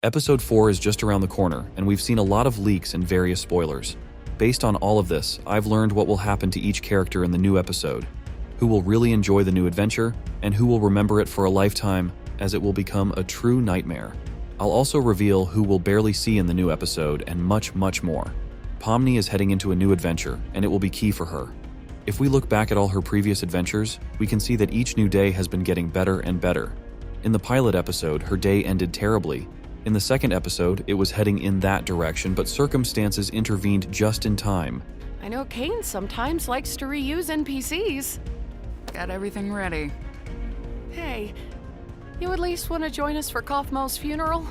Episode 4 is just around the corner, and we've seen a lot of leaks and various spoilers. Based on all of this, I've learned what will happen to each character in the new episode, who will really enjoy the new adventure, and who will remember it for a lifetime, as it will become a true nightmare. I'll also reveal who we'll barely see in the new episode, and much, much more. Pomni is heading into a new adventure, and it will be key for her. If we look back at all her previous adventures, we can see that each new day has been getting better and better. In the pilot episode, her day ended terribly. In the second episode, it was heading in that direction, but circumstances intervened just in time. I know Cain sometimes likes to reuse NPCs. Got everything ready. Hey, you at least want to join us for Kaufmo's funeral?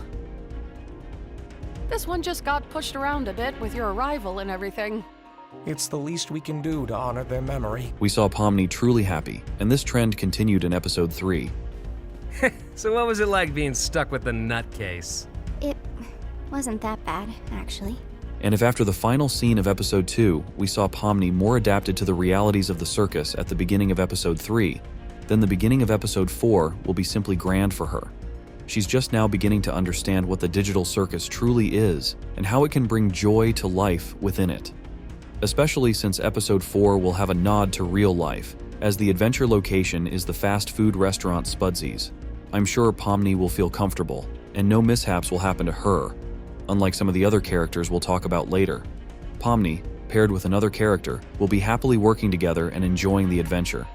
This one just got pushed around a bit with your arrival and everything. It's the least we can do to honor their memory. We saw Pomni truly happy, and this trend continued in episode 3. So what was it like being stuck with the nutcase? It wasn't that bad, actually. And if after the final scene of episode 2, we saw Pomni more adapted to the realities of the circus at the beginning of episode 3, then the beginning of episode 4 will be simply grand for her. She's just now beginning to understand what the digital circus truly is, and how it can bring joy to life within it. Especially since episode 4 will have a nod to real life, as the adventure location is the fast food restaurant Spudsy's. I'm sure Pomni will feel comfortable, and no mishaps will happen to her, unlike some of the other characters we'll talk about later. Pomni, paired with another character, will be happily working together and enjoying the adventure.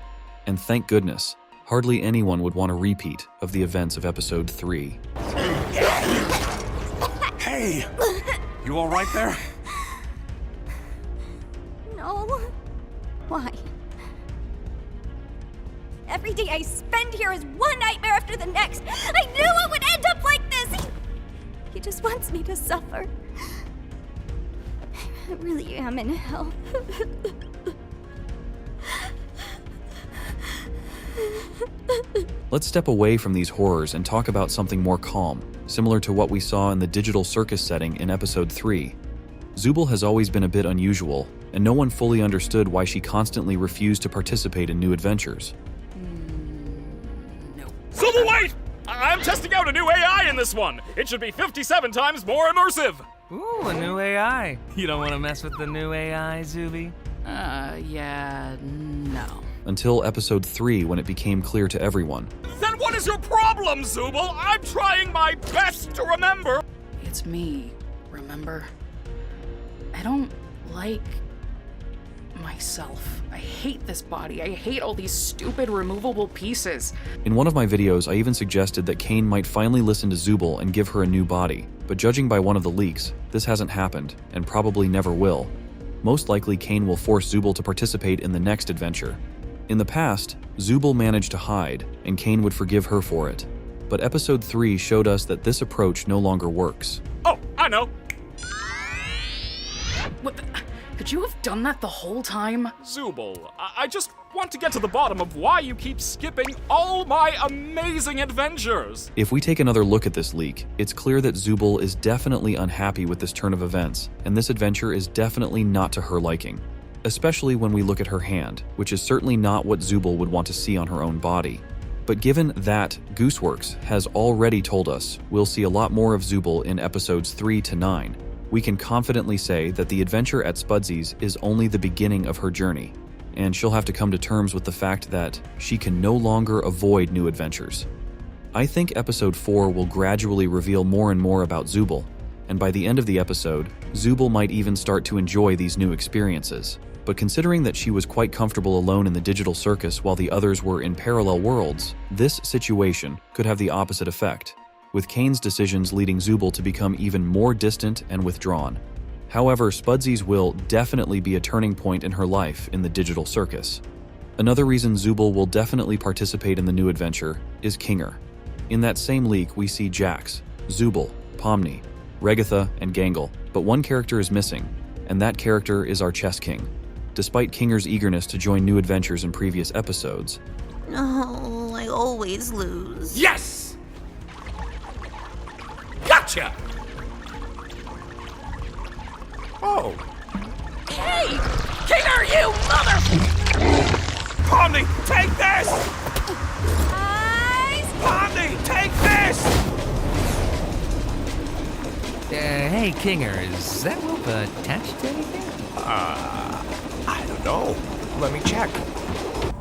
And thank goodness, hardly anyone would want a repeat of the events of episode 3. Hey! You all right there? No. Why? Every day I spend here is one nightmare after the next. I knew it would end up like this. He just wants me to suffer. I really am in hell. Let's step away from these horrors and talk about something more calm, similar to what we saw in the digital circus setting in episode 3. Zubel has always been a bit unusual, and no one fully understood why she constantly refused to participate in new adventures. Zubel, wait! I'm testing out a new AI in this one. It should be 57 times more immersive. Ooh, a new AI. You don't want to mess with the new AI, Zuby? Yeah, no. Until episode 3 when it became clear to everyone. Then what is your problem, Zubel? I'm trying my best to remember. It's me, remember? I don't like myself. I hate this body. I hate all these stupid removable pieces. In one of my videos, I even suggested that Cain might finally listen to Zubel and give her a new body, but judging by one of the leaks, this hasn't happened, and probably never will. Most likely, Cain will force Zubel to participate in the next adventure. In the past, Zubel managed to hide, and Cain would forgive her for it. But episode 3 showed us that this approach no longer works. Oh, I know. What the? Could you have done that the whole time? Zubel, I just want to get to the bottom of why you keep skipping all my amazing adventures. If we take another look at this leak, it's clear that Zubel is definitely unhappy with this turn of events, and this adventure is definitely not to her liking. Especially when we look at her hand, which is certainly not what Zubel would want to see on her own body. But given that Gooseworx has already told us we'll see a lot more of Zubel in episodes 3 to 9, we can confidently say that the adventure at Spudsy's is only the beginning of her journey, and she'll have to come to terms with the fact that she can no longer avoid new adventures. I think episode 4 will gradually reveal more and more about Zubel, and by the end of the episode, Zubel might even start to enjoy these new experiences. But considering that she was quite comfortable alone in the digital circus while the others were in parallel worlds, this situation could have the opposite effect, with Cain's decisions leading Zubel to become even more distant and withdrawn. However, Spudsy's will definitely be a turning point in her life in the digital circus. Another reason Zubel will definitely participate in the new adventure is Kinger. In that same leak, we see Jax, Zubel, Pomni, Retha, and Gangle, but one character is missing, and that character is our Chess King. Despite Kinger's eagerness to join new adventures in previous episodes. No, I always lose. Yes! Gotcha! Oh. Hey! Kinger, you mother... Pomni, take this! Guys! Pomni, take this! Hey, Kinger, is that rope attached to anything? I don't know. Let me check.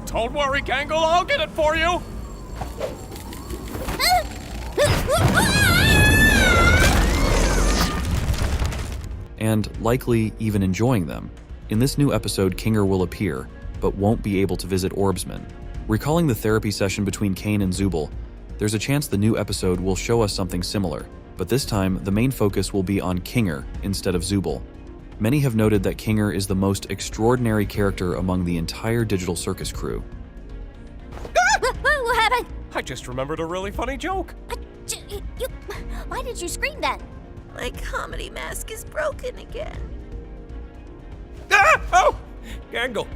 Don't worry, Gangle, I'll get it for you! And likely even enjoying them. In this new episode, Kinger will appear, but won't be able to visit Orbsman. Recalling the therapy session between Cain and Zubel, there's a chance the new episode will show us something similar, but this time the main focus will be on Kinger instead of Zubel. Many have noted that Kinger is the most extraordinary character among the entire Digital Circus crew. What happened? I just remembered a really funny joke. Why did you scream then? My comedy mask is broken again. Ah! Oh! Gangle,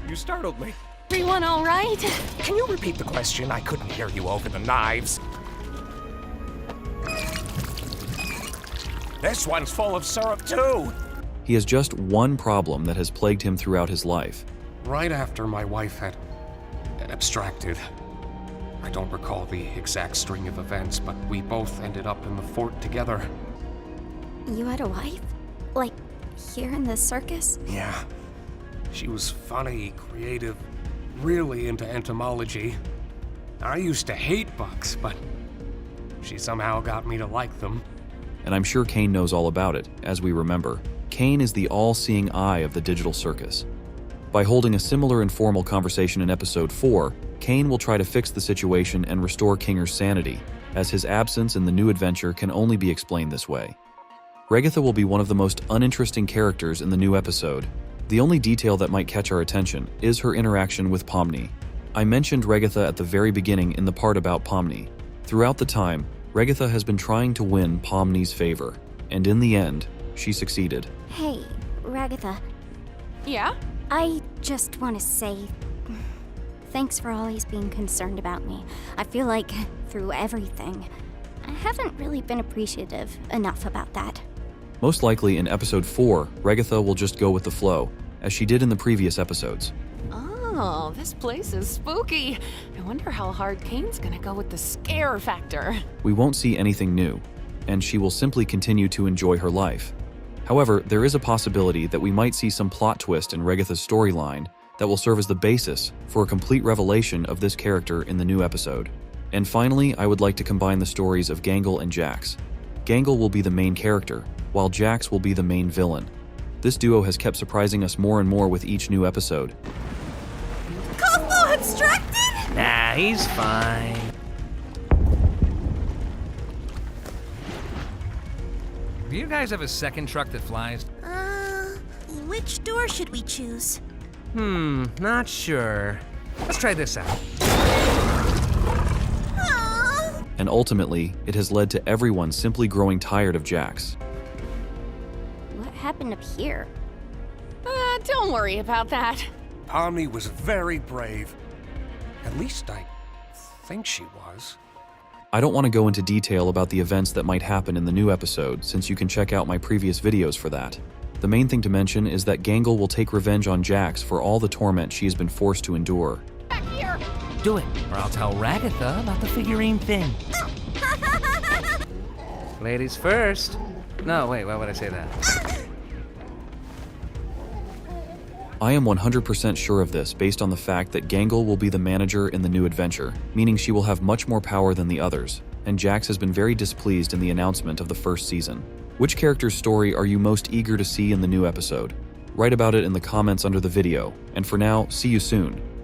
you startled me. Everyone all right? Can you repeat the question? I couldn't hear you over the knives. This one's full of syrup, too. He has just one problem that has plagued him throughout his life. Right after my wife had abstracted, I don't recall the exact string of events, but we both ended up in the fort together. You had a wife? Like, here in the circus? Yeah. She was funny, creative, really into entomology. I used to hate bugs, but she somehow got me to like them. And I'm sure Cain knows all about it, as we remember. Cain is the all-seeing eye of the Digital Circus. By holding a similar informal conversation in episode 4, Cain will try to fix the situation and restore Kinger's sanity, as his absence in the new adventure can only be explained this way. Retha will be one of the most uninteresting characters in the new episode. The only detail that might catch our attention is her interaction with Pomni. I mentioned Retha at the very beginning in the part about Pomni. Throughout the time, Retha has been trying to win Pomni's favor, and in the end, she succeeded. Hey, Retha. Yeah? I just want to say thanks for always being concerned about me. I feel like through everything, I haven't really been appreciative enough about that. Most likely in episode 4, Retha will just go with the flow, as she did in the previous episodes. Oh, this place is spooky. I wonder how hard Cain's gonna go with the scare factor. We won't see anything new, and she will simply continue to enjoy her life. However, there is a possibility that we might see some plot twist in Retha's storyline that will serve as the basis for a complete revelation of this character in the new episode. And finally, I would like to combine the stories of Gangle and Jax. Gangle will be the main character, while Jax will be the main villain. This duo has kept surprising us more and more with each new episode. Cosmo abstracted? Nah, he's fine. Do you guys have a second truck that flies? Which door should we choose? Not sure. Let's try this out. And ultimately, it has led to everyone simply growing tired of Jax. What happened up here? Don't worry about that. Pomni was very brave. At least I think she was. I don't want to go into detail about the events that might happen in the new episode, since you can check out my previous videos for that. The main thing to mention is that Gangle will take revenge on Jax for all the torment she has been forced to endure. Back here! Do it, or I'll tell Retha about the figurine thing. Ladies first. No, wait, why would I say that? I am 100% sure of this based on the fact that Gangle will be the manager in the new adventure, meaning she will have much more power than the others, and Jax has been very displeased in the announcement of the first season. Which character's story are you most eager to see in the new episode? Write about it in the comments under the video, and for now, see you soon.